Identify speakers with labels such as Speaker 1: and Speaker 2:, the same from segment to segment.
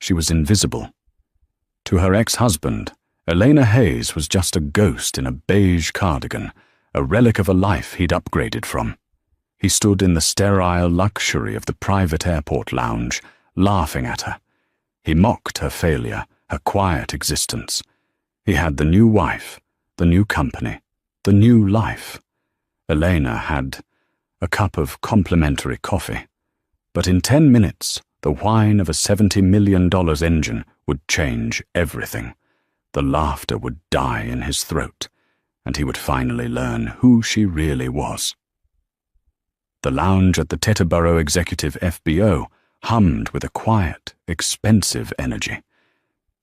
Speaker 1: she was invisible. To her ex-husband, Elena Hayes was just a ghost in a beige cardigan, a relic of a life he'd upgraded from. He stood in the sterile luxury of the private airport lounge, laughing at her. He mocked her failure, her quiet existence. He had the new wife, the new company, the new life. Elena had a cup of complimentary coffee. But in 10 minutes, the whine of a $70 million engine would change everything. The laughter would die in his throat, and he would finally learn who she really was. The lounge at the Teterboro Executive FBO hummed with a quiet, expensive energy.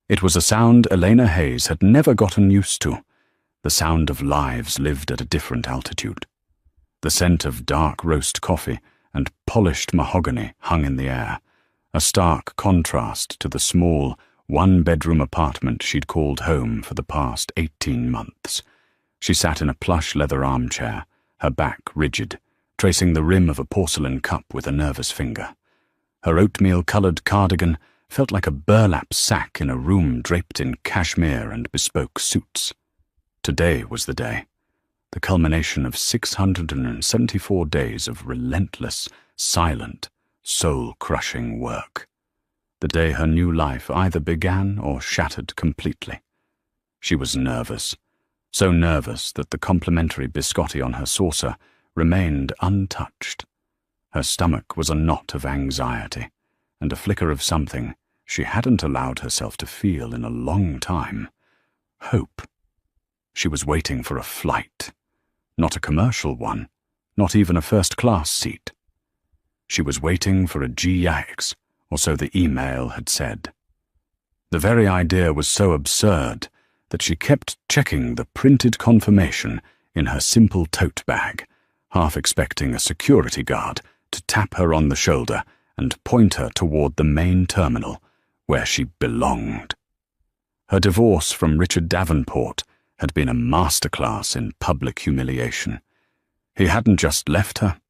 Speaker 1: It was a sound Elena Hayes had never gotten used to, the sound of lives lived at a different altitude. The scent of dark roast coffee and polished mahogany hung in the air, a stark contrast to the small, one-bedroom apartment she'd called home for the past 18 months. She sat in a plush leather armchair, her back rigid, tracing the rim of a porcelain cup with a nervous finger. Her oatmeal-coloured cardigan felt like a burlap sack in a room draped in cashmere and bespoke suits. Today was the day, the culmination of 674 days of relentless, silent, soul-crushing work. The day her new life either began or shattered completely. She was nervous, so nervous that the complimentary biscotti on her saucer remained untouched. Her stomach was a knot of anxiety, and a flicker of something she hadn't allowed herself to feel in a long time. Hope. She was waiting for a flight. Not a commercial one, not even a first-class seat. She was waiting for a GX, or so the email had said. The very idea was so absurd that she kept checking the printed confirmation in her simple tote bag, half expecting a security guard to tap her on the shoulder and point her toward the main terminal, where she belonged. Her divorce from Richard Davenport had been a masterclass in public humiliation. He hadn't just left her,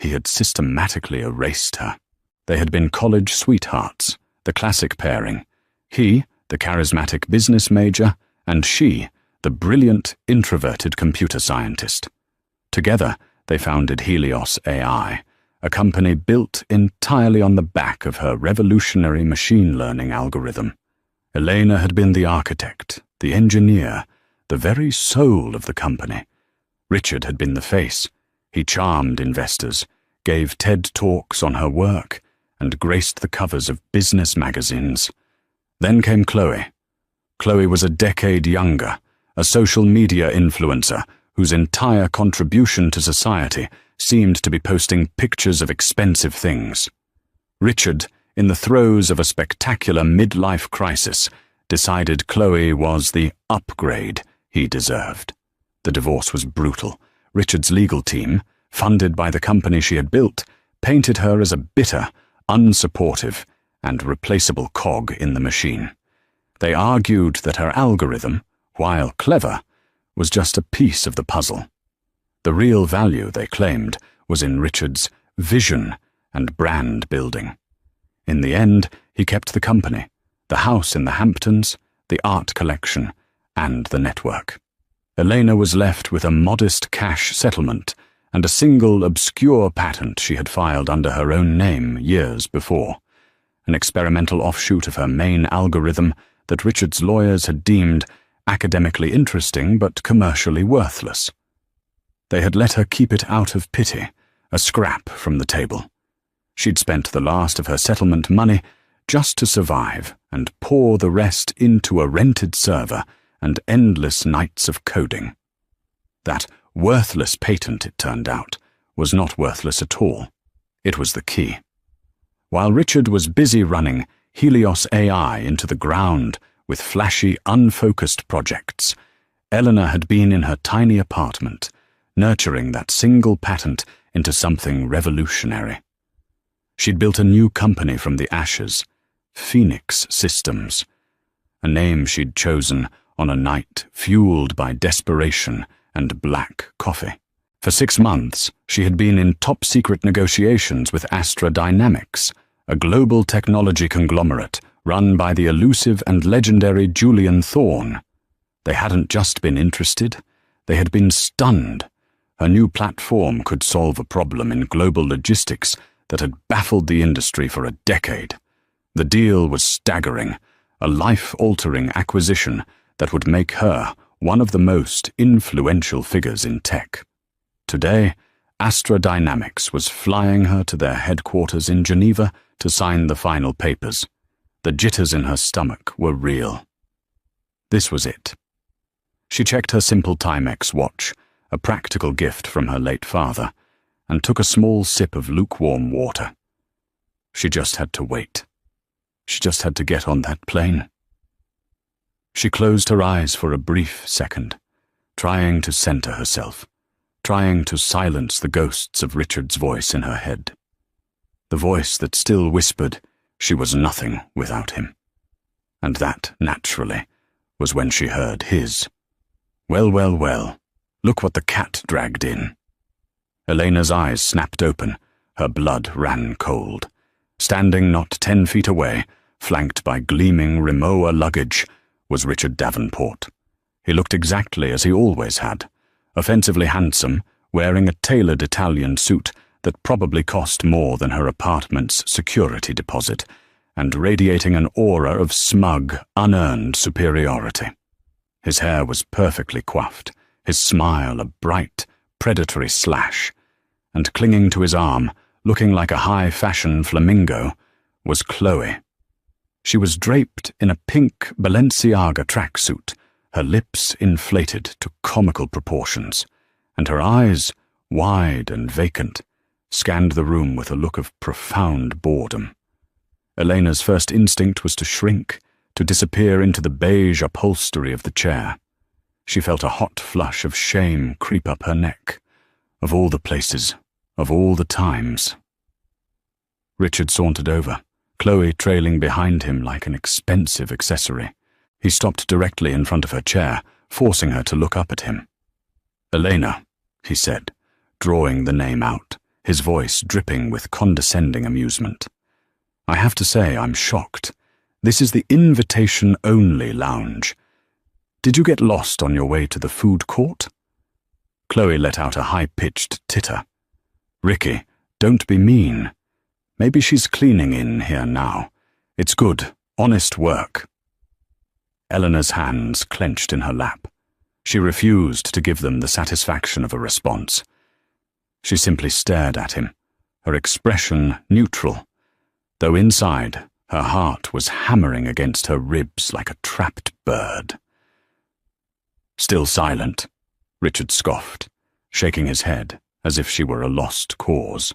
Speaker 1: he had systematically erased her. They had been college sweethearts, the classic pairing. He, the charismatic business major, and she, the brilliant, introverted computer scientist. Together, they founded Helios AI, a company built entirely on the back of her revolutionary machine learning algorithm. Elena had been the architect, the engineer, the very soul of the company. Richard had been the face. He charmed investors, gave TED Talks on her work, and graced the covers of business magazines. Then came Chloe. Chloe was a decade younger, a social media influencer whose entire contribution to society seemed to be posting pictures of expensive things. Richard, in the throes of a spectacular midlife crisis, decided Chloe was the upgrade he deserved. The divorce was brutal. Richard's legal team, funded by the company she had built, painted her as a bitter, unsupportive, and replaceable cog in the machine. They argued that her algorithm, while clever, was just a piece of the puzzle. The real value, they claimed, was in Richard's vision and brand building. In the end, he kept the company, the house in the Hamptons, the art collection, and the network. Elena was left with a modest cash settlement and a single obscure patent she had filed under her own name years before, an experimental offshoot of her main algorithm that Richard's lawyers had deemed academically interesting but commercially worthless. They had let her keep it out of pity, a scrap from the table. She'd spent the last of her settlement money just to survive and pour the rest into a rented server and endless nights of coding. That worthless patent, it turned out, was not worthless at all. It was the key. While Richard was busy running Helios AI into the ground with flashy, unfocused projects, Eleanor had been in her tiny apartment, nurturing that single patent into something revolutionary. She'd built a new company from the ashes, Phoenix Systems, a name she'd chosen on a night fueled by desperation and black coffee. For 6 months, she had been in top-secret negotiations with Astra Dynamics, a global technology conglomerate run by the elusive and legendary Julian Thorne. They hadn't just been interested, they had been stunned. Her new platform could solve a problem in global logistics that had baffled the industry for a decade. The deal was staggering, a life-altering acquisition that would make her one of the most influential figures in tech. Today, Astra Dynamics was flying her to their headquarters in Geneva to sign the final papers. The jitters in her stomach were real. This was it. She checked her simple Timex watch, a practical gift from her late father, and took a small sip of lukewarm water. She just had to wait. She just had to get on that plane. She closed her eyes for a brief second, trying to center herself, trying to silence the ghosts of Richard's voice in her head. The voice that still whispered she was nothing without him. And that, naturally, was when she heard his. Well, well, well, look what the cat dragged in. Elena's eyes snapped open, her blood ran cold. Standing not 10 feet away, flanked by gleaming Rimowa luggage, was Richard Davenport. He looked exactly as he always had, offensively handsome, wearing a tailored Italian suit that probably cost more than her apartment's security deposit, and radiating an aura of smug, unearned superiority. His hair was perfectly coiffed, his smile a bright, predatory slash, and clinging to his arm, looking like a high-fashion flamingo, was Chloe. She was draped in a pink Balenciaga tracksuit, her lips inflated to comical proportions, and her eyes, wide and vacant, scanned the room with a look of profound boredom. Elena's first instinct was to shrink, to disappear into the beige upholstery of the chair. She felt a hot flush of shame creep up her neck. Of all the places, of all the times. Richard sauntered over, Chloe trailing behind him like an expensive accessory. He stopped directly in front of her chair, forcing her to look up at him. "Elena," he said, drawing the name out, his voice dripping with condescending amusement. "I have to say I'm shocked. This is the invitation-only lounge. Did you get lost on your way to the food court?" Chloe let out a high-pitched titter. "Ricky, don't be mean. Maybe she's cleaning in here now. It's good, honest work." Eleanor's hands clenched in her lap. She refused to give them the satisfaction of a response. She simply stared at him, her expression neutral, though inside her heart was hammering against her ribs like a trapped bird. "Still silent," Richard scoffed, shaking his head as if she were a lost cause.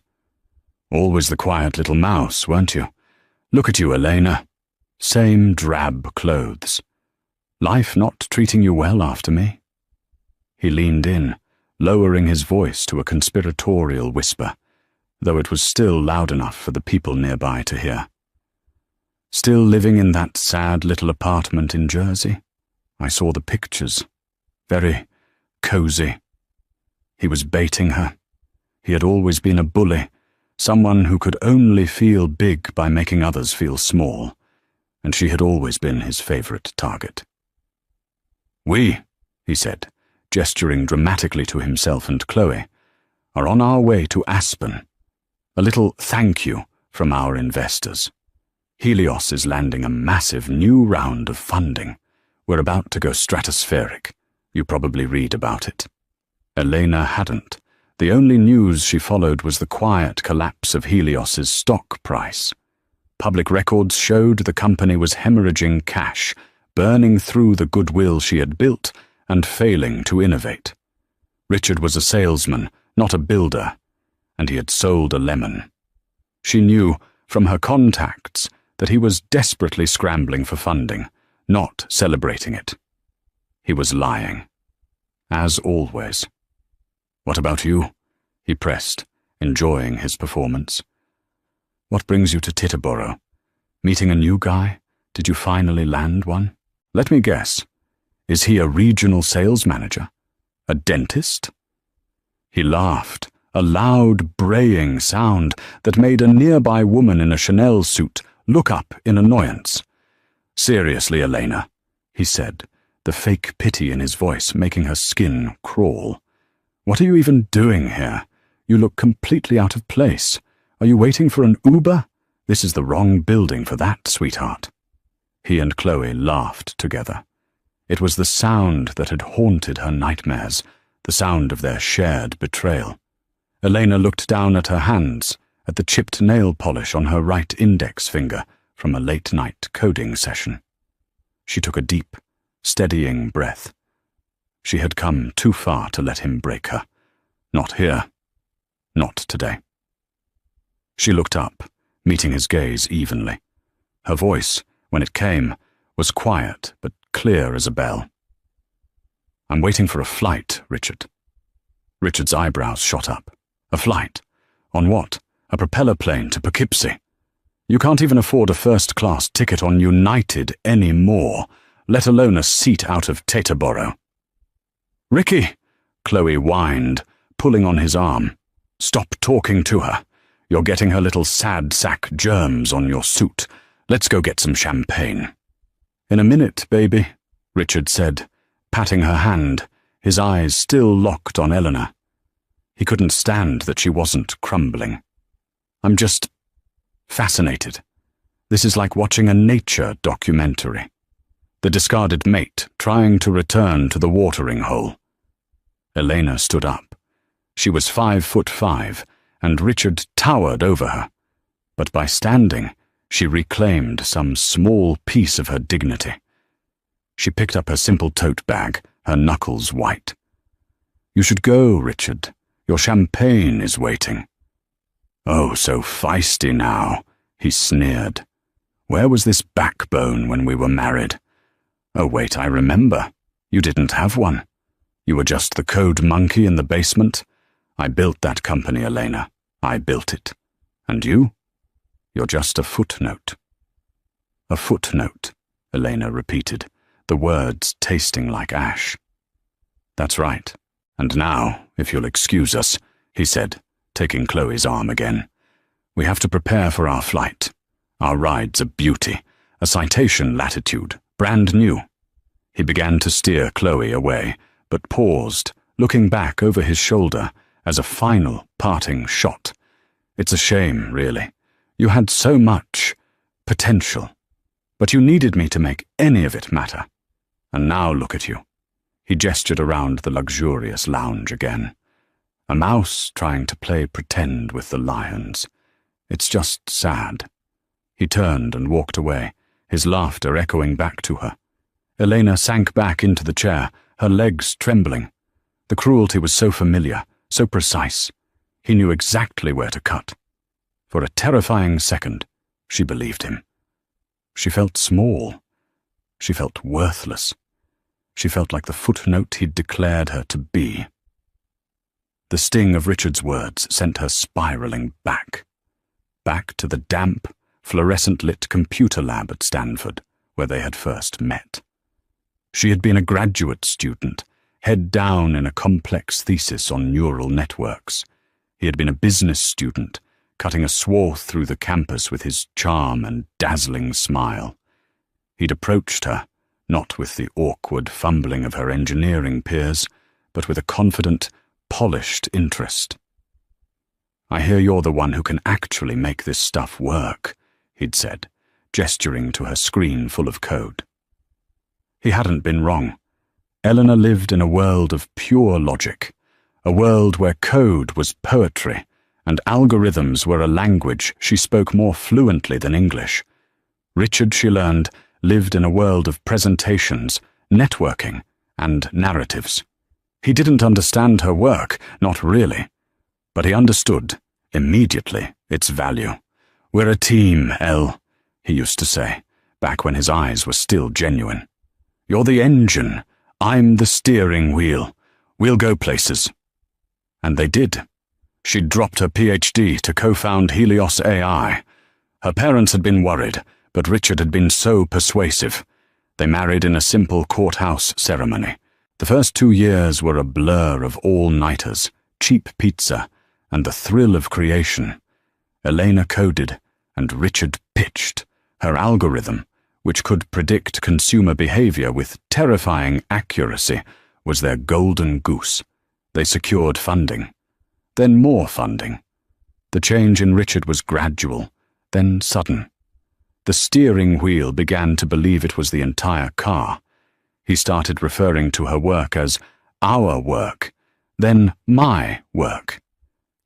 Speaker 1: "Always the quiet little mouse, weren't you? Look at you, Elena. Same drab clothes. Life not treating you well after me?" He leaned in, lowering his voice to a conspiratorial whisper, though it was still loud enough for the people nearby to hear. "Still living in that sad little apartment in Jersey? I saw the pictures. Very cozy." He was baiting her. He had always been a bully, someone who could only feel big by making others feel small, and she had always been his favorite target. "We," he said, gesturing dramatically to himself and Chloe, "are on our way to Aspen. A little thank you from our investors. Helios is landing a massive new round of funding. We're about to go stratospheric. You probably read about it." Elena hadn't. The only news she followed was the quiet collapse of Helios's stock price. Public records showed the company was hemorrhaging cash, burning through the goodwill she had built and failing to innovate. Richard was a salesman, not a builder, and he had sold a lemon. She knew, from her contacts, that he was desperately scrambling for funding, not celebrating it. He was lying. As always. "What about you?" he pressed, enjoying his performance. "What brings you to Titterboro? Meeting a new guy? Did you finally land one? Let me guess. Is he a regional sales manager? A dentist?" He laughed, a loud, braying sound that made a nearby woman in a Chanel suit look up in annoyance, "Seriously, Elena," he said, the fake pity in his voice making her skin crawl. "What are you even doing here? You look completely out of place. Are you waiting for an Uber? This is the wrong building for that, sweetheart." He and Chloe laughed together. It was the sound that had haunted her nightmares, the sound of their shared betrayal. Elena looked down at her hands, at the chipped nail polish on her right index finger from a late-night coding session. She took a deep, steadying breath. She had come too far to let him break her. Not here. Not today. She looked up, meeting his gaze evenly. Her voice, when it came, was quiet but clear as a bell. "I'm waiting for a flight, Richard." Richard's eyebrows shot up. "A flight? On what? A propeller plane to Poughkeepsie? You can't even afford a first-class ticket on United anymore, let alone a seat out of Teterboro." "Ricky," Chloe whined, pulling on his arm. "Stop talking to her. You're getting her little sad sack germs on your suit. Let's go get some champagne." "In a minute, baby," Richard said, patting her hand, his eyes still locked on Eleanor. He couldn't stand that she wasn't crumbling. "I'm just fascinated. This is like watching a nature documentary. The discarded mate trying to return to the watering hole." Elena stood up. She was 5'5", and Richard towered over her. But by standing, she reclaimed some small piece of her dignity. She picked up her simple tote bag, her knuckles white. "You should go, Richard. Your champagne is waiting." "Oh, so feisty now," he sneered. "Where was this backbone when we were married? Oh, wait, I remember. You didn't have one. You were just the code monkey in the basement. I built that company, Elena. I built it. And you? You're just a footnote." "A footnote," Elena repeated, the words tasting like ash. "That's right. And now, if you'll excuse us," he said, taking Chloe's arm again. "We have to prepare for our flight. Our ride's a beauty, a citation latitude, brand new." He began to steer Chloe away, but paused, looking back over his shoulder as a final parting shot. "It's a shame, really. You had so much potential, but you needed me to make any of it matter. And now look at you." He gestured around the luxurious lounge again. "A mouse trying to play pretend with the lions. It's just sad." He turned and walked away, his laughter echoing back to her. Elena sank back into the chair, her legs trembling. The cruelty was so familiar, so precise. He knew exactly where to cut. For a terrifying second, she believed him. She felt small. She felt worthless. She felt like the footnote he'd declared her to be. The sting of Richard's words sent her spiraling back to the damp, fluorescent-lit computer lab at Stanford, where they had first met. She had been a graduate student, head down in a complex thesis on neural networks. He had been a business student, cutting a swath through the campus with his charm and dazzling smile. He'd approached her, not with the awkward fumbling of her engineering peers, but with a confident, polished interest. "I hear you're the one who can actually make this stuff work," he'd said, gesturing to her screen full of code. He hadn't been wrong. Eleanor lived in a world of pure logic, a world where code was poetry, and algorithms were a language she spoke more fluently than English. Richard, she learned, lived in a world of presentations, networking, and narratives. He didn't understand her work, not really, but he understood, immediately, its value. "We're a team, Elle," he used to say, back when his eyes were still genuine. "You're the engine, I'm the steering wheel. We'll go places." And they did. She'd dropped her PhD to co-found Helios AI. Her parents had been worried, but Richard had been so persuasive. They married in a simple courthouse ceremony. The first 2 years were a blur of all-nighters, cheap pizza, and the thrill of creation. Elena coded, and Richard pitched, her algorithm, which could predict consumer behavior with terrifying accuracy, was their golden goose. They secured funding. Then more funding. The change in Richard was gradual, then sudden. The steering wheel began to believe it was the entire car. He started referring to her work as our work, then my work.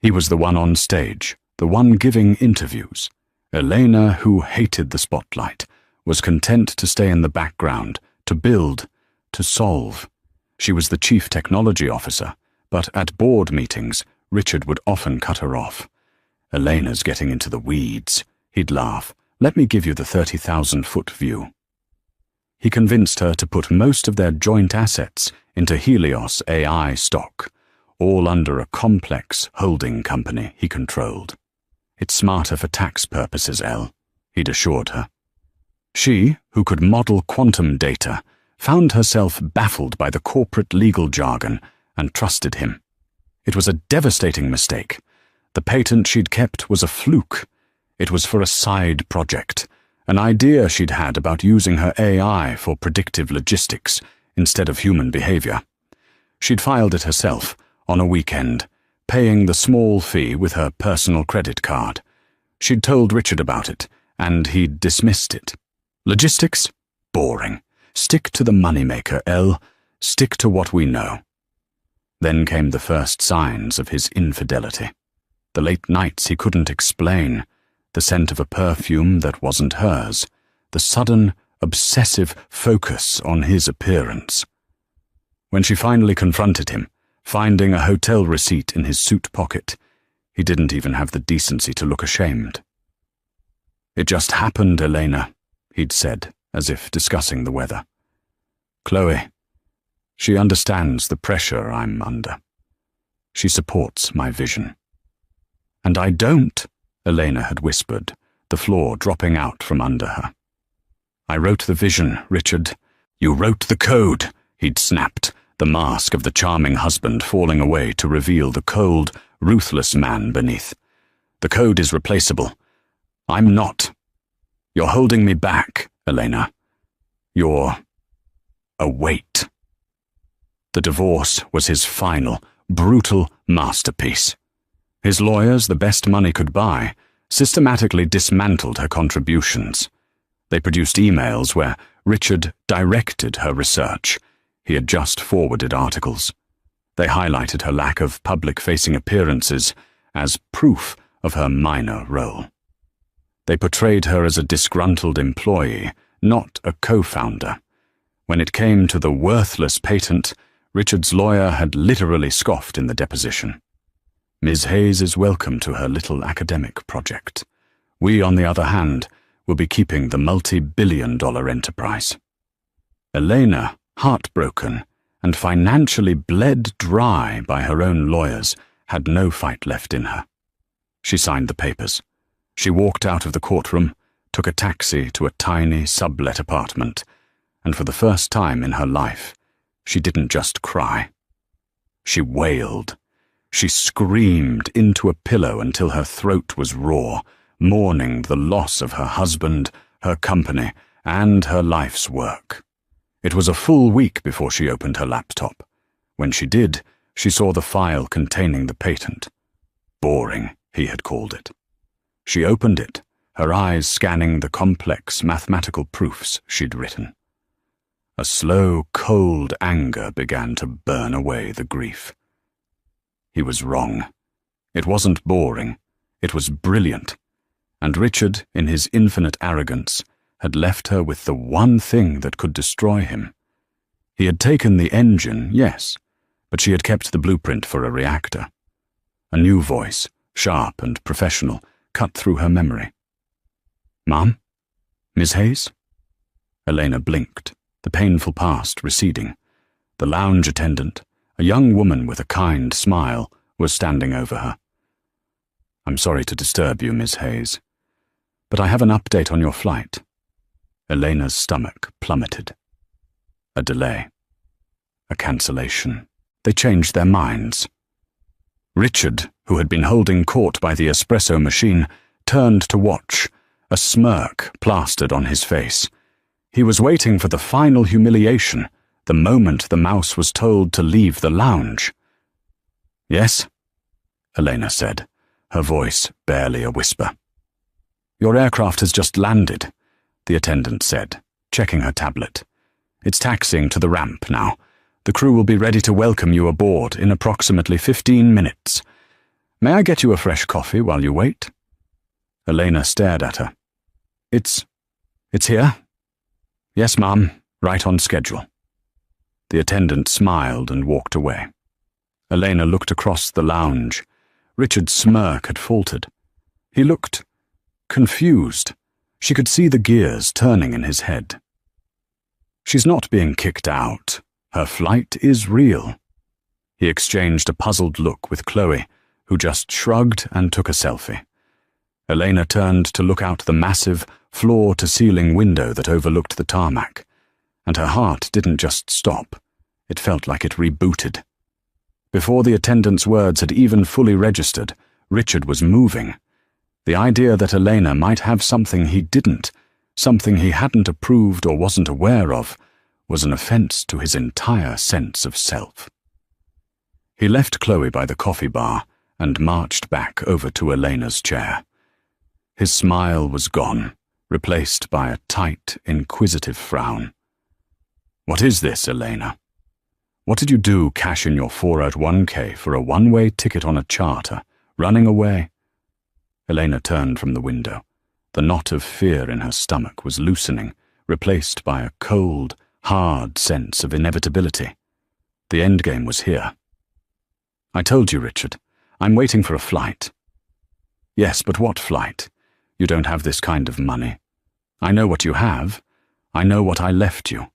Speaker 1: He was the one on stage, the one giving interviews. Elena, who hated the spotlight, was content to stay in the background, to build, to solve. She was the chief technology officer, but at board meetings, Richard would often cut her off. Elena's getting into the weeds. He'd laugh. Let me give you the 30,000-foot view. He convinced her to put most of their joint assets into Helios AI stock, all under a complex holding company he controlled. It's smarter for tax purposes, Elle, he'd assured her. She, who could model quantum data, found herself baffled by the corporate legal jargon and trusted him. It was a devastating mistake. The patent she'd kept was a fluke. It was for a side project, an idea she'd had about using her AI for predictive logistics instead of human behavior. She'd filed it herself on a weekend, paying the small fee with her personal credit card. She'd told Richard about it, and he'd dismissed it. Logistics? Boring. Stick to the moneymaker, Elle. Stick to what we know. Then came the first signs of his infidelity. The late nights he couldn't explain, the scent of a perfume that wasn't hers, the sudden, obsessive focus on his appearance. When she finally confronted him, finding a hotel receipt in his suit pocket, he didn't even have the decency to look ashamed. It just happened, Elena, he'd said, as if discussing the weather. Chloe, she understands the pressure I'm under. She supports my vision. And I don't, Elena had whispered, the floor dropping out from under her. I wrote the vision, Richard. You wrote the code, he'd snapped, the mask of the charming husband falling away to reveal the cold, ruthless man beneath. The code is replaceable. I'm not. You're holding me back, Elena. You're a weight. The divorce was his final, brutal masterpiece. His lawyers, the best money could buy, systematically dismantled her contributions. They produced emails where Richard directed her research. He had just forwarded articles. They highlighted her lack of public-facing appearances as proof of her minor role. They portrayed her as a disgruntled employee, not a co-founder. When it came to the worthless patent, Richard's lawyer had literally scoffed in the deposition. Ms. Hayes is welcome to her little academic project. We, on the other hand, will be keeping the multi-billion-dollar enterprise. Elena, heartbroken and financially bled dry by her own lawyers, had no fight left in her. She signed the papers. She walked out of the courtroom, took a taxi to a tiny sublet apartment, and for the first time in her life, she didn't just cry. She wailed. She screamed into a pillow until her throat was raw, mourning the loss of her husband, her company, and her life's work. It was a full week before she opened her laptop. When she did, she saw the file containing the patent. Boring, he had called it. She opened it, her eyes scanning the complex mathematical proofs she'd written. A slow, cold anger began to burn away the grief. He was wrong. It wasn't boring. It was brilliant. And Richard, in his infinite arrogance, had left her with the one thing that could destroy him. He had taken the engine, yes, but she had kept the blueprint for a reactor. A new voice, sharp and professional, cut through her memory. Mom? Ms. Hayes? Elena blinked, the painful past receding. The lounge attendant, a young woman with a kind smile, was standing over her. I'm sorry to disturb you, Ms. Hayes, but I have an update on your flight. Elena's stomach plummeted. A delay. A cancellation. They changed their minds. Richard, who had been holding court by the espresso machine, turned to watch, a smirk plastered on his face. He was waiting for the final humiliation, the moment the mouse was told to leave the lounge. "Yes?" Elena said, her voice barely a whisper. "Your aircraft has just landed," the attendant said, checking her tablet. "It's taxiing to the ramp now. The crew will be ready to welcome you aboard in approximately 15 minutes. May I get you a fresh coffee while you wait?" Elena stared at her. It's here?" "Yes, ma'am, right on schedule." The attendant smiled and walked away. Elena looked across the lounge. Richard's smirk had faltered. He looked confused. She could see the gears turning in his head. "She's not being kicked out. Her flight is real." He exchanged a puzzled look with Chloe, who just shrugged and took a selfie. Elena turned to look out the massive, floor-to-ceiling window that overlooked the tarmac, and her heart didn't just stop. It felt like it rebooted. Before the attendant's words had even fully registered, Richard was moving. The idea that Elena might have something he didn't, something he hadn't approved or wasn't aware of, was an offense to his entire sense of self. He left Chloe by the coffee bar and marched back over to Elena's chair. His smile was gone, replaced by a tight, inquisitive frown. "What is this, Elena? What did you do cashing your 401k for a one-way ticket on a charter, running away?" Elena turned from the window. The knot of fear in her stomach was loosening, replaced by a cold, hard sense of inevitability. The endgame was here. "I told you, Richard. I'm waiting for a flight." "Yes, but what flight? You don't have this kind of money. I know what you have. I know what I left you.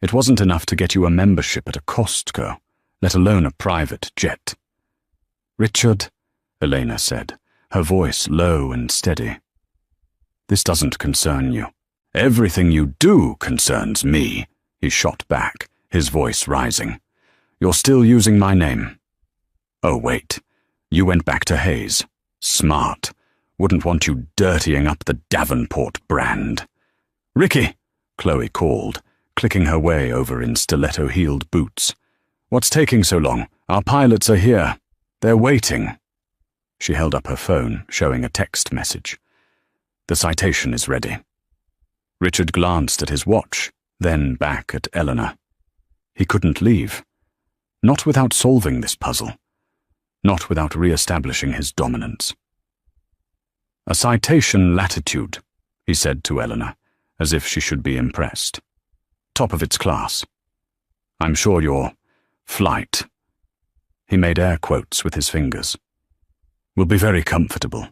Speaker 1: It wasn't enough to get you a membership at a Costco, let alone a private jet." "Richard," Elena said, her voice low and steady. "This doesn't concern you." "Everything you do concerns me," he shot back, his voice rising. "You're still using my name." "Oh, wait. You went back to Hayes. Smart. Wouldn't want you dirtying up the Davenport brand." "Ricky," Chloe called, clicking her way over in stiletto-heeled boots. "What's taking so long? Our pilots are here. They're waiting." She held up her phone, showing a text message. "The citation is ready." Richard glanced at his watch, then back at Eleanor. He couldn't leave. Not without solving this puzzle. Not without re-establishing his dominance. "A citation latitude," he said to Eleanor, as if she should be impressed. "Top of its class. I'm sure your flight," he made air quotes with his fingers, "will be very comfortable.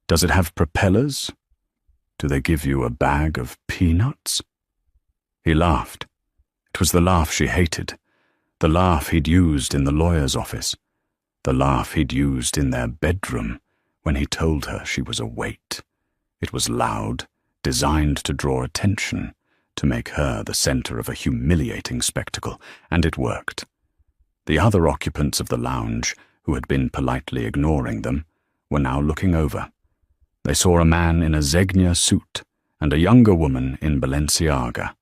Speaker 1: Does it have propellers? Do they give you a bag of peanuts?" He laughed. It was the laugh she hated, the laugh he'd used in the lawyer's office, the laugh he'd used in their bedroom when he told her she was a weight. It was loud, designed to draw attention, to make her the center of a humiliating spectacle, and it worked. The other occupants of the lounge, who had been politely ignoring them, were now looking over. They saw a man in a Zegna suit and a younger woman in Balenciaga,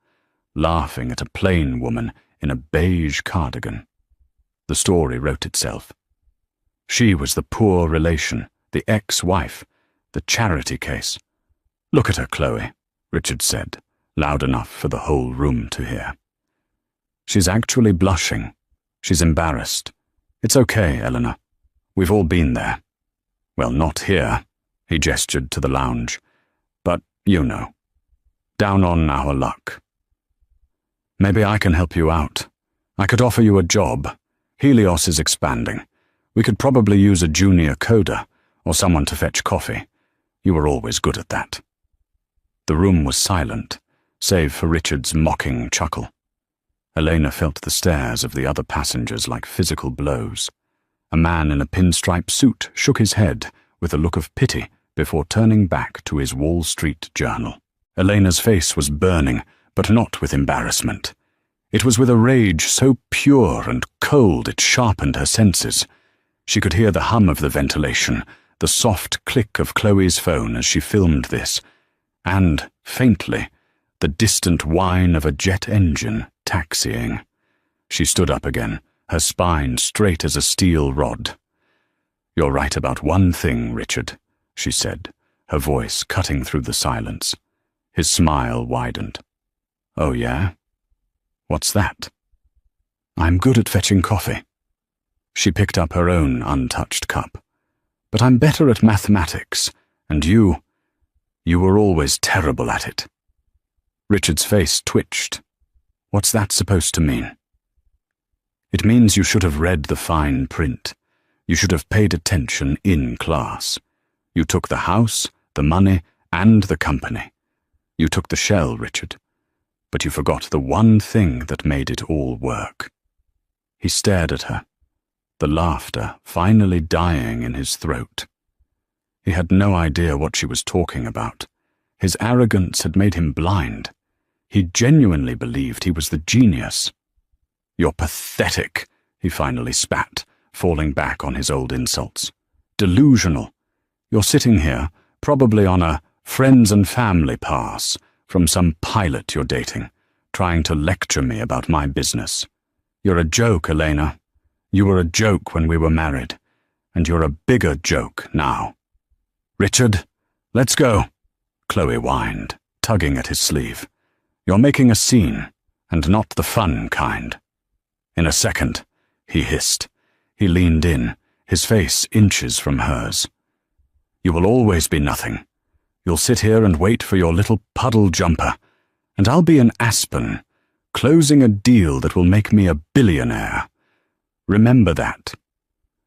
Speaker 1: laughing at a plain woman in a beige cardigan. The story wrote itself. She was the poor relation, the ex-wife, the charity case. "Look at her, Chloe," Richard said, loud enough for the whole room to hear. "She's actually blushing. She's embarrassed. It's okay, Eleanor. We've all been there. Well, not here," he gestured to the lounge, "but you know. Down on our luck. Maybe I can help you out. I could offer you a job. Helios is expanding. We could probably use a junior coder, or someone to fetch coffee. You were always good at that." The room was silent, save for Richard's mocking chuckle. Elena felt the stares of the other passengers like physical blows. A man in a pinstripe suit shook his head with a look of pity before turning back to his Wall Street Journal. Elena's face was burning, but not with embarrassment. It was with a rage so pure and cold it sharpened her senses. She could hear the hum of the ventilation, the soft click of Chloe's phone as she filmed this, and, faintly, the distant whine of a jet engine taxiing. She stood up again, her spine straight as a steel rod. "You're right about one thing, Richard," she said, her voice cutting through the silence. His smile widened. "Oh, yeah? What's that?" "I'm good at fetching coffee." She picked up her own untouched cup. "But I'm better at mathematics, and you were always terrible at it." Richard's face twitched. "What's that supposed to mean?" "It means you should have read the fine print. You should have paid attention in class. You took the house, the money, and the company. You took the shell, Richard. But you forgot the one thing that made it all work." He stared at her, the laughter finally dying in his throat. He had no idea what she was talking about. His arrogance had made him blind. He genuinely believed he was the genius. "You're pathetic," he finally spat, falling back on his old insults. "Delusional. You're sitting here, probably on a friends and family pass from some pilot you're dating, trying to lecture me about my business. You're a joke, Elena. You were a joke when we were married, and you're a bigger joke now." "Richard, let's go," Chloe whined, tugging at his sleeve. "You're making a scene, and not the fun kind." "In a second," he hissed. He leaned in, his face inches from hers. "You will always be nothing. You'll sit here and wait for your little puddle jumper, and I'll be an Aspen, closing a deal that will make me a billionaire. Remember that.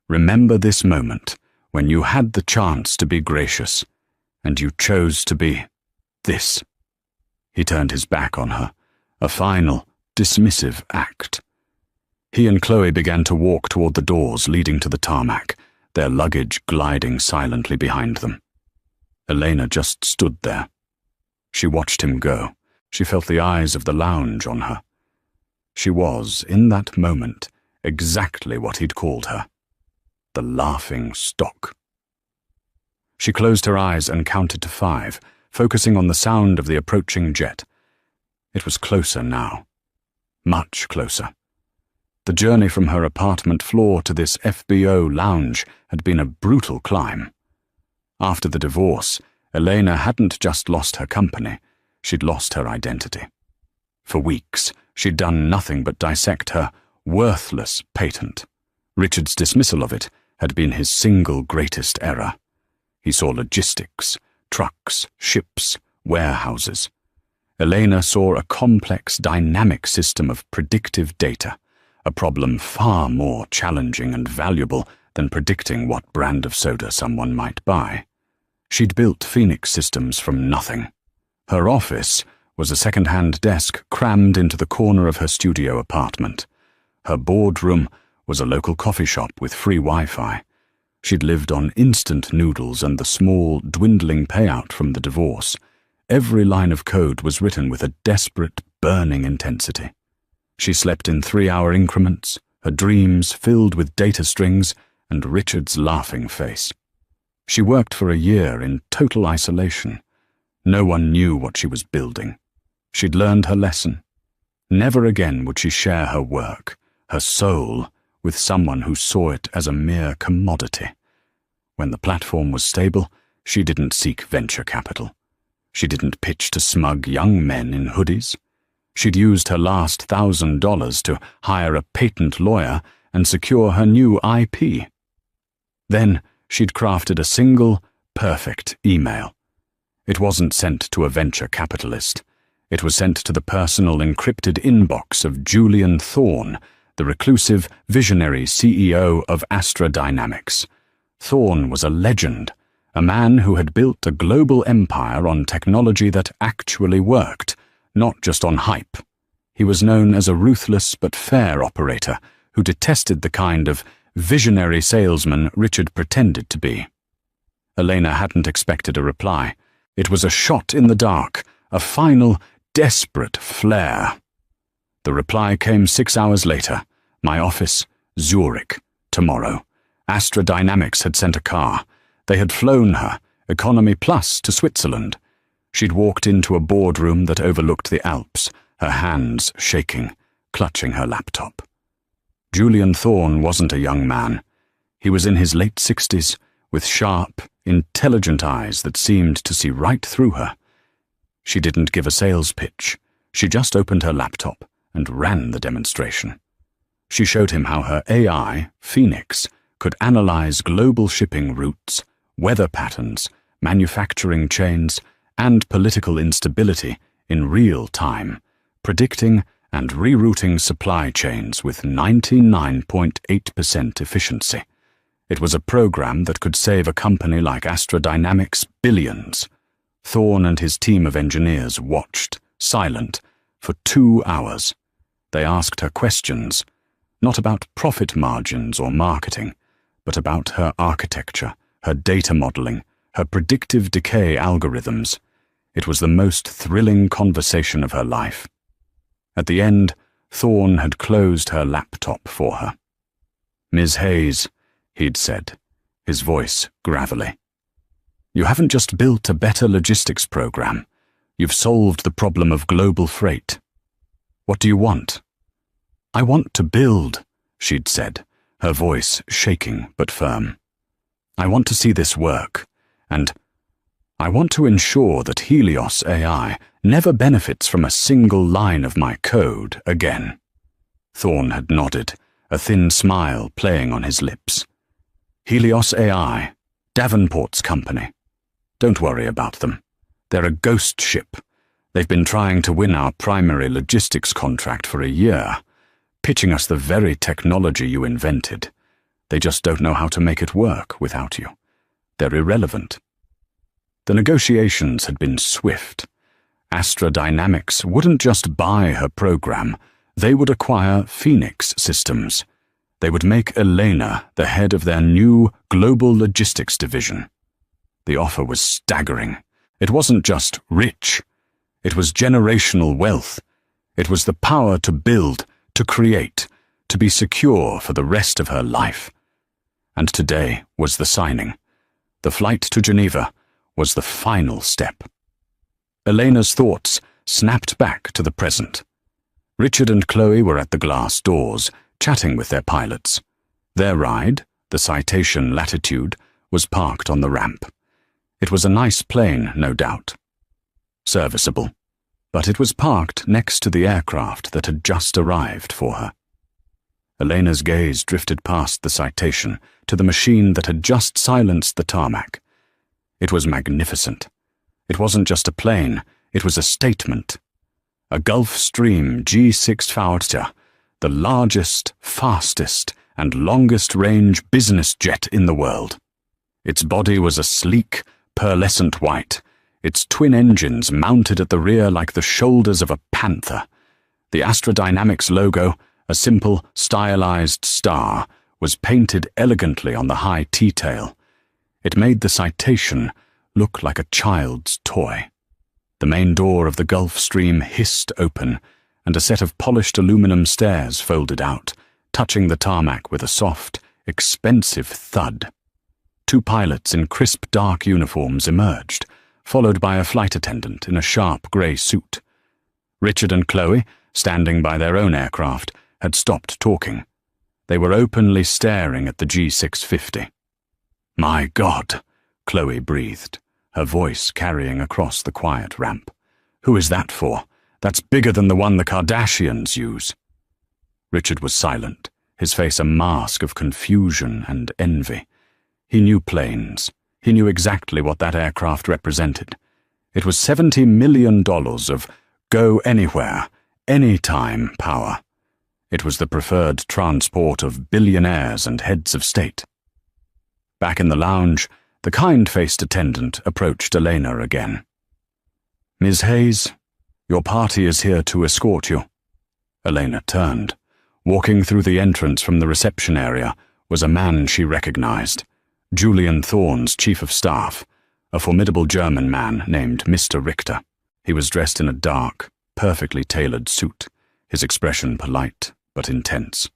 Speaker 1: Remember this moment when you had the chance to be gracious, and you chose to be this." He turned his back on her, a final, dismissive act. He and Chloe began to walk toward the doors leading to the tarmac, their luggage gliding silently behind them. Elena just stood there. She watched him go. She felt the eyes of the lounge on her. She was, in that moment, exactly what he'd called her. The laughing stock. She closed her eyes and counted to 5, focusing on the sound of the approaching jet. It was closer now. Much closer. The journey from her apartment floor to this FBO lounge had been a brutal climb. After the divorce, Elena hadn't just lost her company, she'd lost her identity. For weeks, she'd done nothing but dissect her worthless patent. Richard's dismissal of it had been his single greatest error. He saw logistics, trucks, ships, warehouses. Elena saw a complex, dynamic system of predictive data, a problem far more challenging and valuable than predicting what brand of soda someone might buy. She'd built Phoenix Systems from nothing. Her office was a second-hand desk crammed into the corner of her studio apartment. Her boardroom was a local coffee shop with free Wi-Fi. She'd lived on instant noodles and the small, dwindling payout from the divorce. Every line of code was written with a desperate, burning intensity. She slept in 3-hour increments, her dreams filled with data strings and Richard's laughing face. She worked for a year in total isolation. No one knew what she was building. She'd learned her lesson. Never again would she share her work, her soul, with someone who saw it as a mere commodity. When the platform was stable, she didn't seek venture capital. She didn't pitch to smug young men in hoodies. She'd used her last $1,000 to hire a patent lawyer and secure her new IP. Then she'd crafted a single, perfect email. It wasn't sent to a venture capitalist. It was sent to the personal encrypted inbox of Julian Thorne, the reclusive, visionary CEO of Astra Dynamics. Thorne was a legend, a man who had built a global empire on technology that actually worked, not just on hype. He was known as a ruthless but fair operator who detested the kind of visionary salesman Richard pretended to be. Elena hadn't expected a reply. It was a shot in the dark, a final, desperate flare. The reply came 6 hours later. My office, Zurich, tomorrow. Astra Dynamics had sent a car. They had flown her, Economy Plus, to Switzerland. She'd walked into a boardroom that overlooked the Alps, her hands shaking, clutching her laptop. Julian Thorne wasn't a young man. He was in his late 60s, with sharp, intelligent eyes that seemed to see right through her. She didn't give a sales pitch. She just opened her laptop and ran the demonstration. She showed him how her AI, Phoenix, could analyze global shipping routes, weather patterns, manufacturing chains, and political instability in real time, predicting and rerouting supply chains with 99.8% efficiency. It was a program that could save a company like Astra Dynamics billions. Thorne and his team of engineers watched, silent, for 2 hours. They asked her questions, not about profit margins or marketing, but about her architecture, her data modeling, her predictive decay algorithms. It was the most thrilling conversation of her life. At the end, Thorne had closed her laptop for her. "Ms. Hayes," he'd said, his voice gravelly, "you haven't just built a better logistics program. You've solved the problem of global freight. What do you want?" "I want to build," she'd said, her voice shaking but firm. "I want to see this work, and I want to ensure that Helios AI never benefits from a single line of my code again." Thorne had nodded, a thin smile playing on his lips. "Helios AI, Davenport's company. Don't worry about them. They're a ghost ship. They've been trying to win our primary logistics contract for a year, pitching us the very technology you invented. They just don't know how to make it work without you. They're irrelevant." The negotiations had been swift. Astra Dynamics wouldn't just buy her program, they would acquire Phoenix Systems. They would make Elena the head of their new global logistics division. The offer was staggering. It wasn't just rich. It was generational wealth. It was the power to build, to create, to be secure for the rest of her life. And today was the signing. The flight to Geneva was the final step. Elena's thoughts snapped back to the present. Richard and Chloe were at the glass doors, chatting with their pilots. Their ride, the Citation Latitude, was parked on the ramp. It was a nice plane, no doubt. Serviceable. But it was parked next to the aircraft that had just arrived for her. Elena's gaze drifted past the Citation to the machine that had just silenced the tarmac. It was magnificent. It wasn't just a plane, it was a statement. A Gulfstream G6 Fauchter, the largest, fastest, and longest-range business jet in the world. Its body was a sleek, pearlescent white, its twin engines mounted at the rear like the shoulders of a panther. The Astra Dynamics logo, a simple, stylized star, was painted elegantly on the high T-tail. It made the Citation look like a child's toy. The main door of the Gulfstream hissed open, and a set of polished aluminum stairs folded out, touching the tarmac with a soft, expensive thud. 2 pilots in crisp dark uniforms emerged, followed by a flight attendant in a sharp grey suit. Richard and Chloe, standing by their own aircraft, had stopped talking. They were openly staring at the G650. "My God," Chloe breathed, her voice carrying across the quiet ramp. "Who is that for? That's bigger than the one the Kardashians use." Richard was silent, his face a mask of confusion and envy. He knew planes. He knew exactly what that aircraft represented. It was $70 million of go anywhere, anytime power. It was the preferred transport of billionaires and heads of state. Back in the lounge, the kind-faced attendant approached Elena again. "Ms. Hayes, your party is here to escort you." Elena turned. Walking through the entrance from the reception area was a man she recognized, Julian Thorne's chief of staff, a formidable German man named Mr. Richter. He was dressed in a dark, perfectly tailored suit, his expression polite but intense.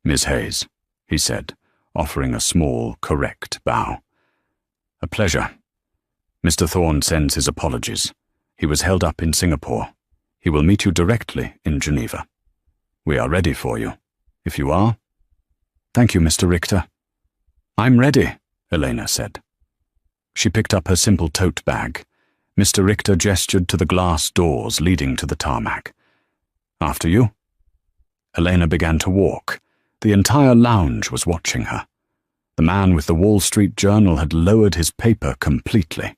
Speaker 1: "Ms. Hayes," he said, offering a small, correct bow. "A pleasure. Mr. Thorne sends his apologies. He was held up in Singapore. He will meet you directly in Geneva. We are ready for you. If you are.
Speaker 2: Thank you, Mr. Richter.
Speaker 1: I'm ready, Elena said. She picked up her simple tote bag. Mr. Richter gestured to the glass doors leading to the tarmac. After you. Elena began to walk. The entire lounge was watching her. The man with the Wall Street Journal had lowered his paper completely.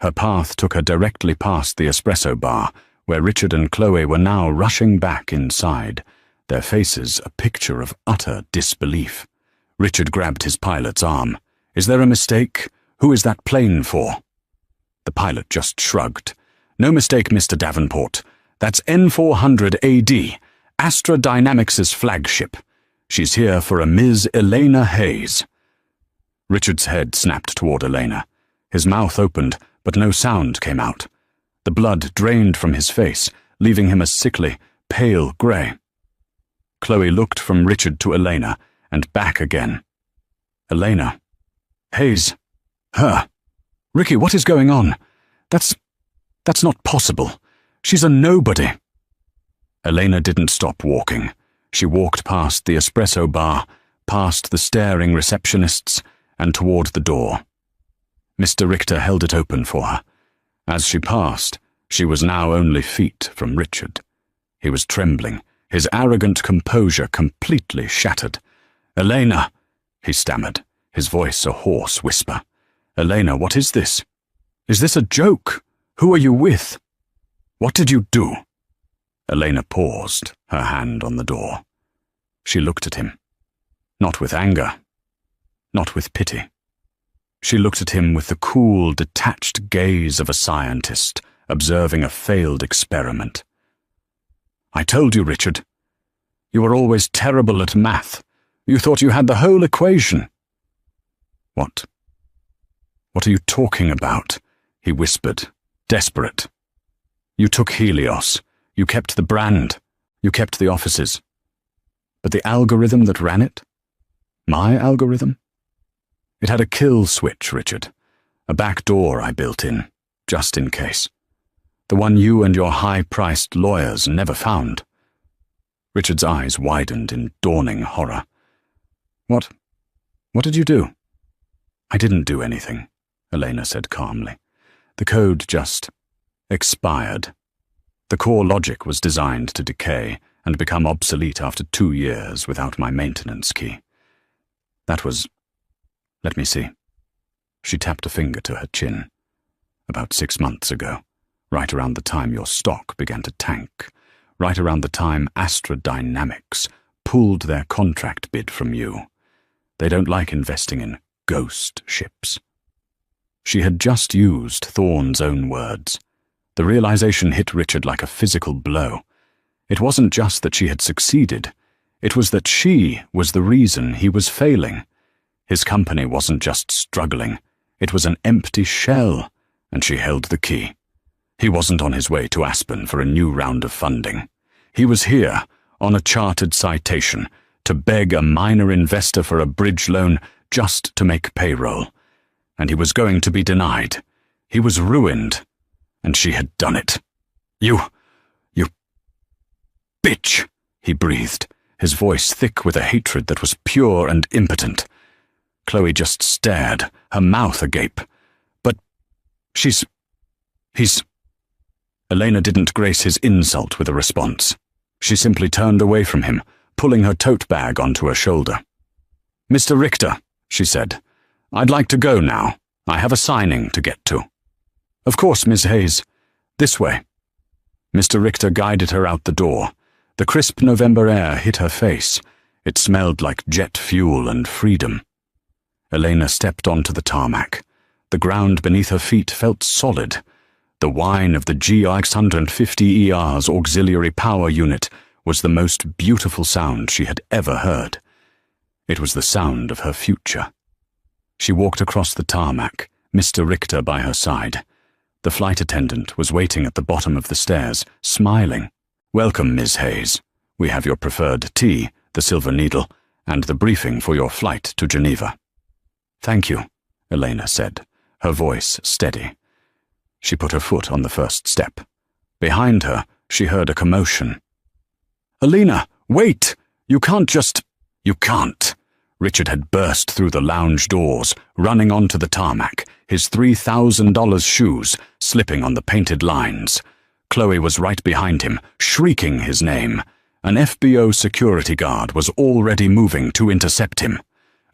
Speaker 1: Her path took her directly past the espresso bar, where Richard and Chloe were now rushing back inside, their faces a picture of utter disbelief. Richard grabbed his pilot's arm. Is there a mistake? Who is that plane for? The pilot just shrugged. No mistake, Mr. Davenport. That's N400 AD, Astra Dynamics' flagship. She's here for a Ms. Elena Hayes. Richard's head snapped toward Elena. His mouth opened, but no sound came out. The blood drained from his face, leaving him a sickly, pale grey. Chloe looked from Richard to Elena, and back again. Elena. Hayes. Her. Ricky, what is going on? That's not possible. She's a nobody. Elena didn't stop walking. She walked past the espresso bar, past the staring receptionists, and toward the door. Mr. Richter held it open for her. As she passed, she was now only feet from Richard. He was trembling, his arrogant composure completely shattered. Elena, he stammered, his voice a hoarse whisper. Elena, what is this? Is this a joke? Who are you with? What did you do? Elena paused, her hand on the door. She looked at him. Not with anger. Not with pity. She looked at him with the cool, detached gaze of a scientist observing a failed experiment. I told you, Richard. You were always terrible at math. You thought you had the whole equation. What? What are you talking about? He whispered, desperate. You took Helios. You kept the brand. You kept the offices. But the algorithm that ran it? My algorithm? It had a kill switch, Richard. A back door I built in, just in case. The one you and your high-priced lawyers never found. Richard's eyes widened in dawning horror. What did you do? I didn't do anything, Elena said calmly. The code just expired. The core logic was designed to decay and become obsolete after 2 years without my maintenance key. That was... Let me see. She tapped a finger to her chin. About 6 months ago, right around the time your stock began to tank, right around the time Astra Dynamics pulled their contract bid from you. They don't like investing in ghost ships. She had just used Thorne's own words. The realization hit Richard like a physical blow. It wasn't just that she had succeeded. It was that she was the reason he was failing. His company wasn't just struggling. It was an empty shell, and she held the key. He wasn't on his way to Aspen for a new round of funding. He was here, on a chartered citation, to beg a minor investor for a bridge loan just to make payroll. And he was going to be denied. He was ruined, and she had done it. You bitch, he breathed, his voice thick with a hatred that was pure and impotent. Chloe just stared, her mouth agape. But he's... Elena didn't grace his insult with a response. She simply turned away from him, pulling her tote bag onto her shoulder. Mr. Richter, she said, I'd like to go now. I have a signing to get to. Of course, Miss Hayes. This way. Mr. Richter guided her out the door. The crisp November air hit her face. It smelled like jet fuel and freedom. Elena stepped onto the tarmac. The ground beneath her feet felt solid. The whine of the GX150ER's auxiliary power unit was the most beautiful sound she had ever heard. It was the sound of her future. She walked across the tarmac, Mr. Richter by her side. The flight attendant was waiting at the bottom of the stairs, smiling. Welcome, Ms. Hayes. We have your preferred tea, the Silver Needle, and the briefing for your flight to Geneva. Thank you, Elena said, her voice steady. She put her foot on the first step. Behind her, she heard a commotion. "Elena, wait! You can't just—" "You can't!" Richard had burst through the lounge doors, running onto the tarmac, his $3,000 shoes slipping on the painted lines. Chloe was right behind him, shrieking his name. An FBO security guard was already moving to intercept him.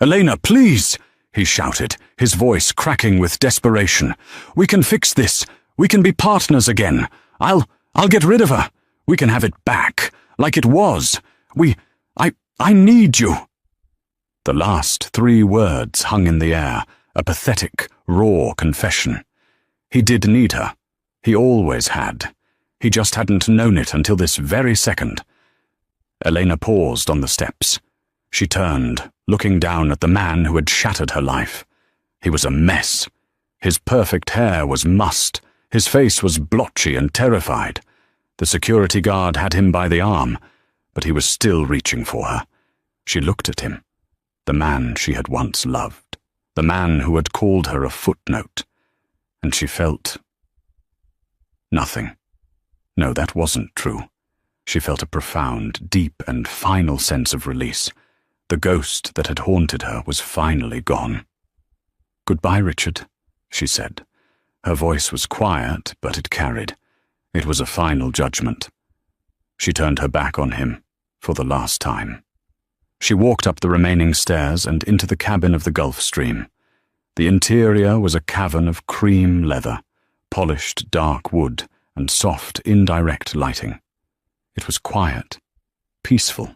Speaker 1: "Elena, please!" he shouted, his voice cracking with desperation. "We can fix this. We can be partners again. I'll get rid of her. We can have it back, like it was. I need you." The last 3 words hung in the air, a pathetic, raw confession. He did need her. He always had. He just hadn't known it until this very second. Elena paused on the steps. She turned, looking down at the man who had shattered her life. He was a mess. His perfect hair was mussed. His face was blotchy and terrified. The security guard had him by the arm, but he was still reaching for her. She looked at him. The man she had once loved. The man who had called her a footnote. And she felt nothing. No, that wasn't true. She felt a profound, deep and final sense of release. The ghost that had haunted her was finally gone. "Goodbye, Richard," she said. Her voice was quiet, but it carried. It was a final judgment. She turned her back on him for the last time. She walked up the remaining stairs and into the cabin of the Gulfstream. The interior was a cavern of cream leather, polished dark wood, and soft, indirect lighting. It was quiet, peaceful.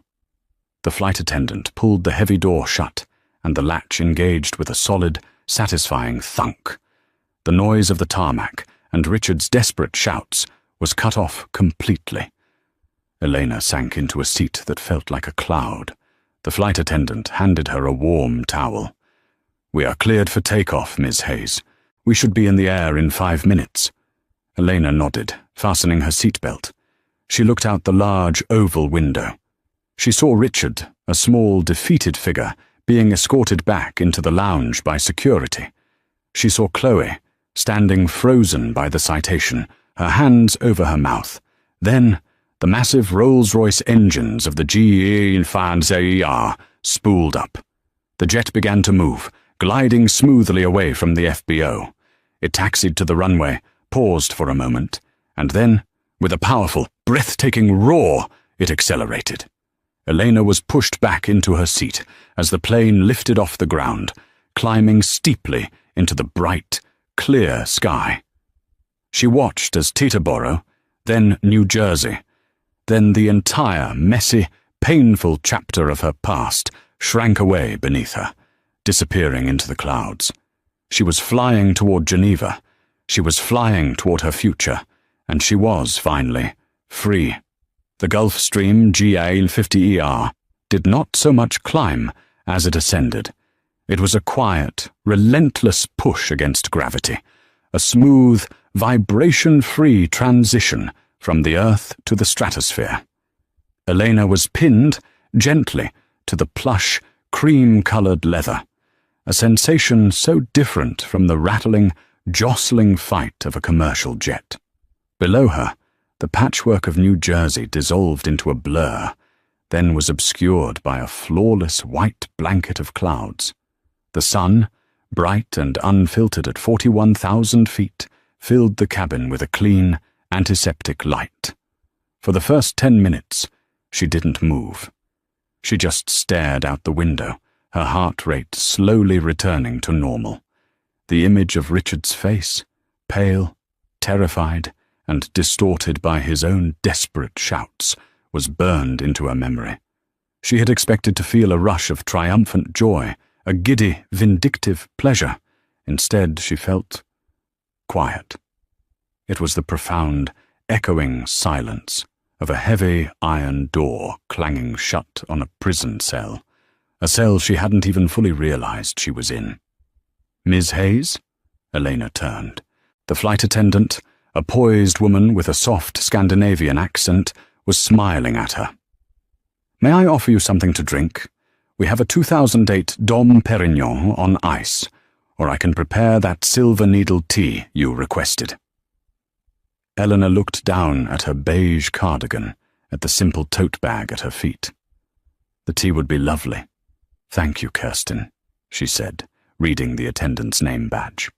Speaker 1: The flight attendant pulled the heavy door shut, and the latch engaged with a solid, satisfying thunk. The noise of the tarmac, and Richard's desperate shouts, was cut off completely. Elena sank into a seat that felt like a cloud. The flight attendant handed her a warm towel. "We are cleared for takeoff, Ms. Hayes. We should be in the air in 5 minutes. Elena nodded, fastening her seatbelt. She looked out the large oval window. She saw Richard, a small, defeated figure, being escorted back into the lounge by security. She saw Chloe, standing frozen by the citation, her hands over her mouth. Then, the massive Rolls-Royce engines of the GE Infanterie spooled up. The jet began to move, gliding smoothly away from the FBO. It taxied to the runway, paused for a moment, and then, with a powerful, breathtaking roar, it accelerated. Elena was pushed back into her seat as the plane lifted off the ground, climbing steeply into the bright, clear sky. She watched as Teterboro, then New Jersey, then the entire messy, painful chapter of her past shrank away beneath her, disappearing into the clouds. She was flying toward Geneva. She was flying toward her future, and she was, finally, free. The Gulfstream GA-50ER did not so much climb as it ascended. It was a quiet, relentless push against gravity, a smooth, vibration-free transition from the Earth to the stratosphere. Elena was pinned, gently, to the plush, cream-colored leather, a sensation so different from the rattling, jostling fight of a commercial jet. Below her, the patchwork of New Jersey dissolved into a blur, then was obscured by a flawless white blanket of clouds. The sun, bright and unfiltered at 41,000 feet, filled the cabin with a clean, antiseptic light. For the first 10 minutes, she didn't move. She just stared out the window, her heart rate slowly returning to normal. The image of Richard's face, pale, terrified, and distorted by his own desperate shouts, was burned into her memory. She had expected to feel a rush of triumphant joy, a giddy, vindictive pleasure. Instead, she felt quiet. It was the profound, echoing silence of a heavy iron door clanging shut on a prison cell, a cell she hadn't even fully realized she was in. "Ms. Hayes?" Elena turned. The flight attendant, a poised woman with a soft Scandinavian accent, was smiling at her. "May I offer you something to drink? We have a 2008 Dom Perignon on ice, or I can prepare that silver needle tea you requested." Eleanor looked down at her beige cardigan, at the simple tote bag at her feet. The tea would be lovely. Thank you, Kirsten, she said, reading the attendant's name badge.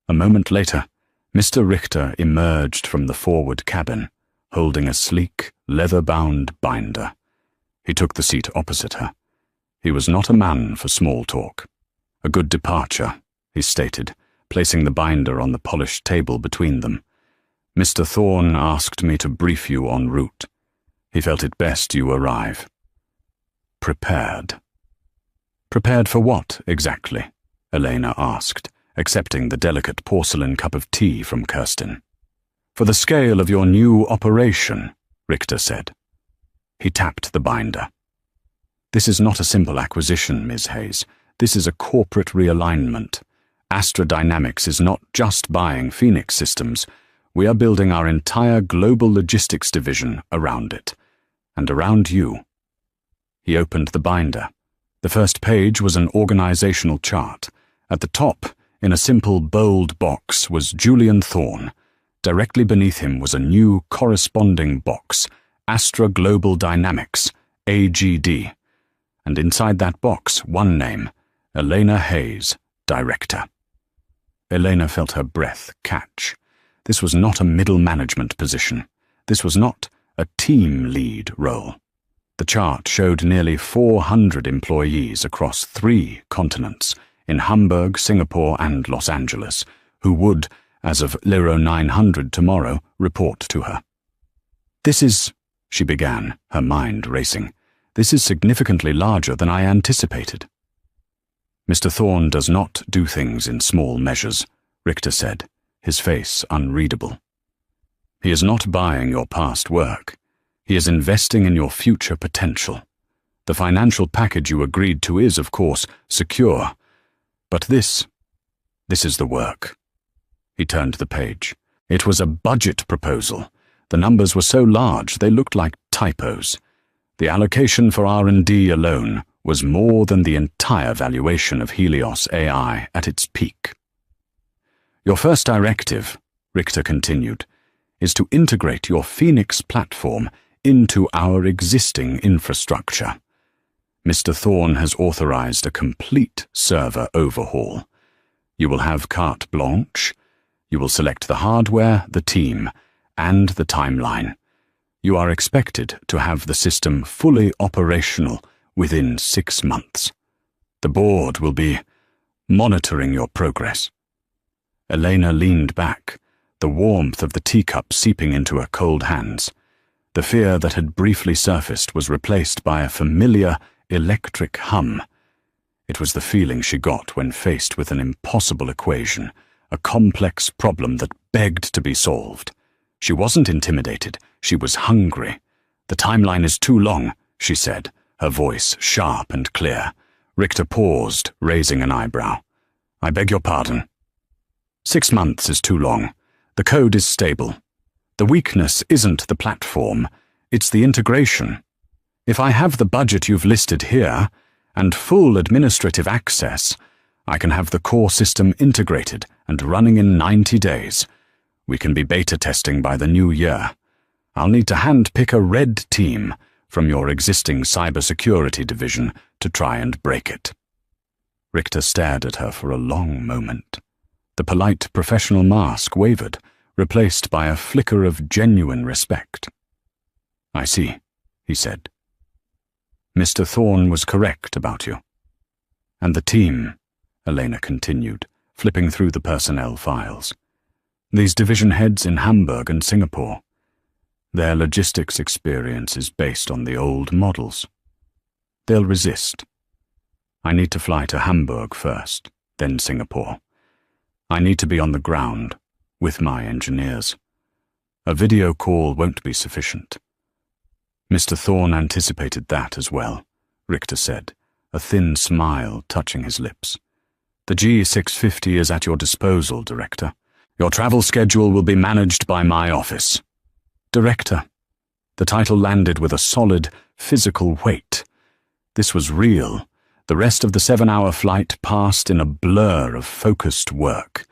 Speaker 1: A moment later, Mr. Richter emerged from the forward cabin, holding a sleek, leather-bound binder. He took the seat opposite her. He was not a man for small talk. A good departure, he stated, placing the binder on the polished table between them. Mr. Thorne asked me to brief you en route. He felt it best you arrive. Prepared. Prepared for what, exactly? Elena asked, accepting the delicate porcelain cup of tea from Kirsten. For the scale of your new operation, Richter said. He tapped the binder. This is not a simple acquisition, Ms. Hayes. This is a corporate realignment. Astra Dynamics is not just buying Phoenix Systems. We are building our entire global logistics division around it. And around you. He opened the binder. The first page was an organizational chart. At the top, in a simple, bold box, was Julian Thorne. Directly beneath him was a new corresponding box, Astra Global Dynamics, AGD. And inside that box, one name, Elena Hayes, Director. Elena felt her breath catch. This was not a middle management position. This was not a team lead role. The chart showed nearly 400 employees across 3 continents, in Hamburg, Singapore, and Los Angeles, who would, as of Liro 900 tomorrow, report to her. This is, she began, her mind racing. This is significantly larger than I anticipated. Mr. Thorne does not do things in small measures, Richter said, his face unreadable. He is not buying your past work. He is investing in your future potential. The financial package you agreed to is, of course, secure. But this is the work. He turned the page. It was a budget proposal. The numbers were so large they looked like typos. The allocation for R&D alone was more than the entire valuation of Helios AI at its peak. Your first directive, Richter continued, is to integrate your Phoenix platform into our existing infrastructure. Mr. Thorne has authorized a complete server overhaul. You will have carte blanche. You will select the hardware, the team, and the timeline. You are expected to have the system fully operational within 6 months. The board will be monitoring your progress. Elena leaned back, the warmth of the teacup seeping into her cold hands. The fear that had briefly surfaced was replaced by a familiar electric hum. It was the feeling she got when faced with an impossible equation, a complex problem that begged to be solved. She wasn't intimidated, she was hungry. The timeline is too long, she said, her voice sharp and clear. Richter paused, raising an eyebrow. I beg your pardon. 6 months is too long. The code is stable. The weakness isn't the platform, it's the integration. If I have the budget you've listed here, and full administrative access, I can have the core system integrated and running in 90 days. We can be beta testing by the new year. I'll need to handpick a red team from your existing cybersecurity division to try and break it. Richter stared at her for a long moment. The polite professional mask wavered, replaced by a flicker of genuine respect. I see, he said. Mr. Thorne was correct about you. And the team, Elena continued, flipping through the personnel files. These division heads in Hamburg and Singapore. Their logistics experience is based on the old models. They'll resist. I need to fly to Hamburg first, then Singapore. I need to be on the ground, with my engineers. A video call won't be sufficient. Mr. Thorne anticipated that as well, Richter said, a thin smile touching his lips. The G650 is at your disposal, Director. Your travel schedule will be managed by my office. Director. The title landed with a solid, physical weight. This was real. The rest of the 7-hour flight passed in a blur of focused work.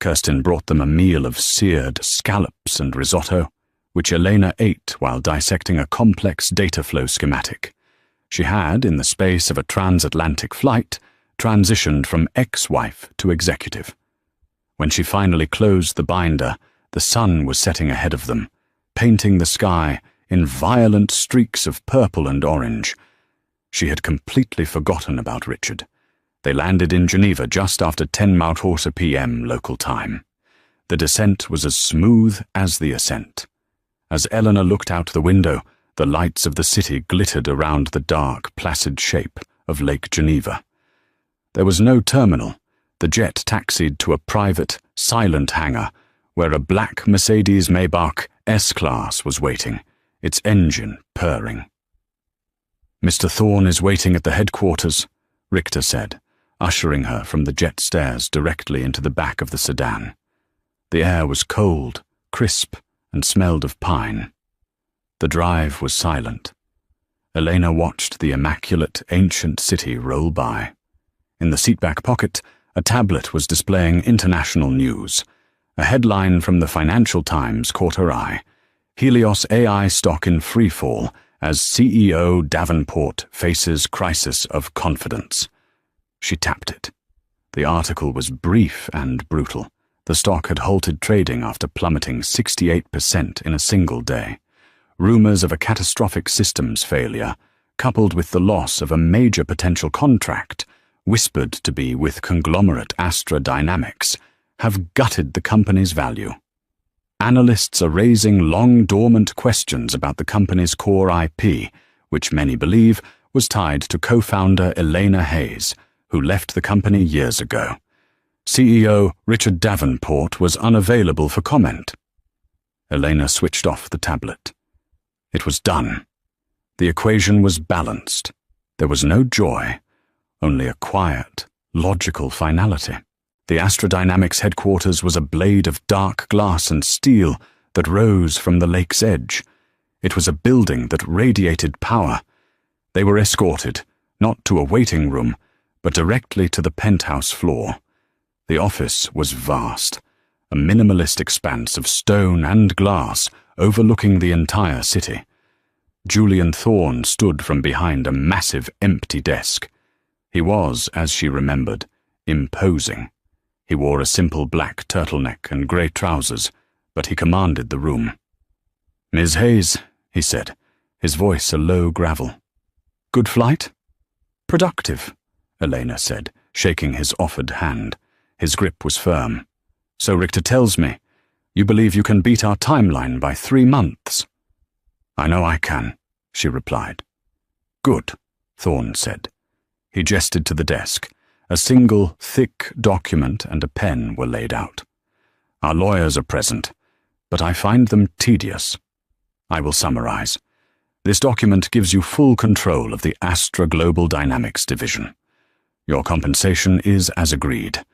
Speaker 1: Kirsten brought them a meal of seared scallops and risotto, which Elena ate while dissecting a complex data flow schematic. She had, in the space of a transatlantic flight, transitioned from ex-wife to executive. When she finally closed the binder, the sun was setting ahead of them, painting the sky in violent streaks of purple and orange. She had completely forgotten about Richard. They landed in Geneva just after 10 Mauthausen p.m. local time. The descent was as smooth as the ascent. As Eleanor looked out the window, the lights of the city glittered around the dark, placid shape of Lake Geneva. There was no terminal. The jet taxied to a private, silent hangar where a black Mercedes-Maybach S-Class was waiting, its engine purring. "Mr. Thorne is waiting at the headquarters," Richter said, ushering her from the jet stairs directly into the back of the sedan. The air was cold, crisp, and smelled of pine. The drive was silent. Elena watched the immaculate, ancient city roll by. In the seatback pocket, a tablet was displaying international news. A headline from the Financial Times caught her eye. Helios AI stock in freefall as CEO Davenport faces crisis of confidence. She tapped it. The article was brief and brutal. The stock had halted trading after plummeting 68% in a single day. Rumors of a catastrophic systems failure, coupled with the loss of a major potential contract, whispered to be with conglomerate Astra Dynamics, have gutted the company's value. Analysts are raising long-dormant questions about the company's core IP, which many believe was tied to co-founder Elena Hayes, who left the company years ago. CEO Richard Davenport was unavailable for comment. Elena switched off the tablet. It was done. The equation was balanced. There was no joy, only a quiet, logical finality. The Astra Dynamics headquarters was a blade of dark glass and steel that rose from the lake's edge. It was a building that radiated power. They were escorted, not to a waiting room, but directly to the penthouse floor. The office was vast, a minimalist expanse of stone and glass overlooking the entire city. Julian Thorne stood from behind a massive empty desk. He was, as she remembered, imposing. He wore a simple black turtleneck and grey trousers, but he commanded the room. "Ms. Hayes," he said, his voice a low gravel. "Good flight?" "Productive," Elena said, shaking his offered hand. His grip was firm. "So Richter tells me. You believe you can beat our timeline by 3 months?" "I know I can," she replied. "Good," Thorne said. He gestured to the desk. A single, thick document and a pen were laid out. "Our lawyers are present, but I find them tedious. I will summarize. This document gives you full control of the Astra Global Dynamics division. Your compensation is as agreed.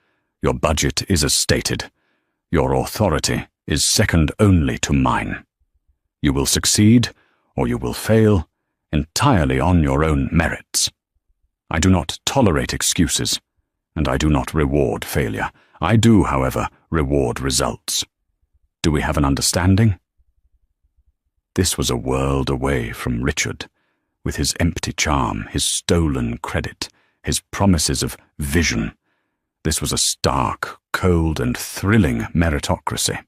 Speaker 1: Your budget is as stated. Your authority is second only to mine. You will succeed, or you will fail, entirely on your own merits. I do not tolerate excuses, and I do not reward failure. I do, however, reward results. Do we have an understanding?" This was a world away from Richard, with his empty charm, his stolen credit, his promises of vision. This was a stark, cold, and thrilling meritocracy.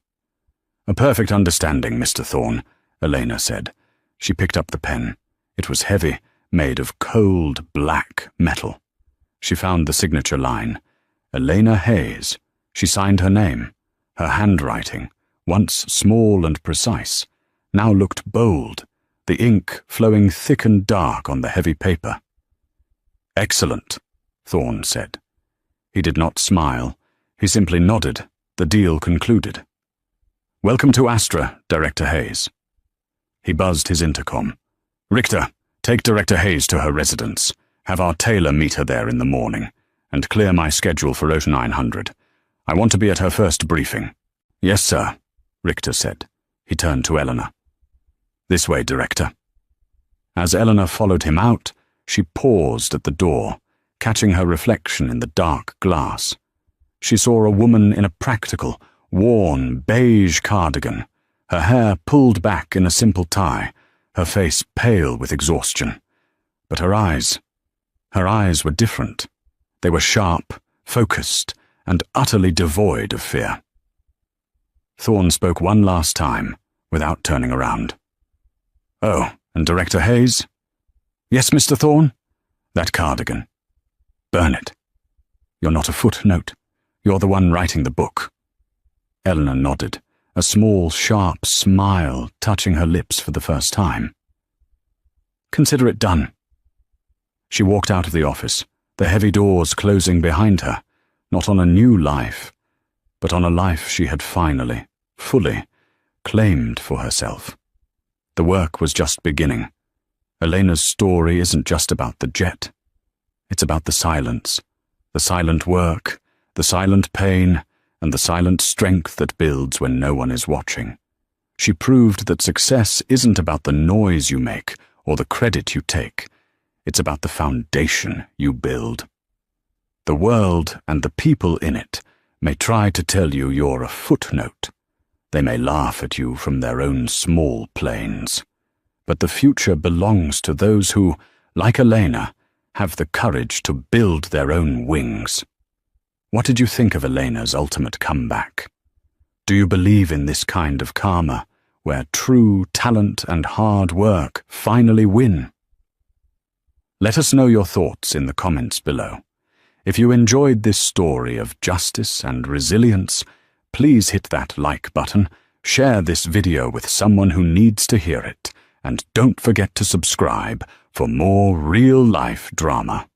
Speaker 1: "A perfect understanding, Mr. Thorne," Elena said. She picked up the pen. It was heavy, made of cold, black metal. She found the signature line. Elena Hayes. She signed her name. Her handwriting, once small and precise, now looked bold, the ink flowing thick and dark on the heavy paper. "Excellent," Thorne said. He did not smile. He simply nodded. The deal concluded. "Welcome to Astra, Director Hayes." He buzzed his intercom. "Richter, take Director Hayes to her residence. Have our tailor meet her there in the morning, and clear my schedule for Route 900. I want to be at her first briefing." "Yes, sir," Richter said. He turned to Eleanor. "This way, Director." As Eleanor followed him out, she paused at the door, catching her reflection in the dark glass. She saw a woman in a practical, worn, beige cardigan, her hair pulled back in a simple tie, her face pale with exhaustion. But her eyes were different. They were sharp, focused, and utterly devoid of fear. Thorne spoke one last time, without turning around. "Oh, and Director Hayes?" "Yes, Mr. Thorne?" "That cardigan. Burn it. You're not a footnote. You're the one writing the book." Eleanor nodded, a small, sharp smile touching her lips for the first time. "Consider it done." She walked out of the office, the heavy doors closing behind her, not on a new life, but on a life she had finally, fully, claimed for herself. The work was just beginning. Elena's story isn't just about the jet. It's about the silence, the silent work, the silent pain, and the silent strength that builds when no one is watching. She proved that success isn't about the noise you make or the credit you take. It's about the foundation you build. The world and the people in it may try to tell you you're a footnote. They may laugh at you from their own small planes. But the future belongs to those who, like Elena, have the courage to build their own wings. What did you think of Elena's ultimate comeback? Do you believe in this kind of karma, where true talent and hard work finally win? Let us know your thoughts in the comments below. If you enjoyed this story of justice and resilience, please hit that like button, share this video with someone who needs to hear it, and don't forget to subscribe for more real-life drama.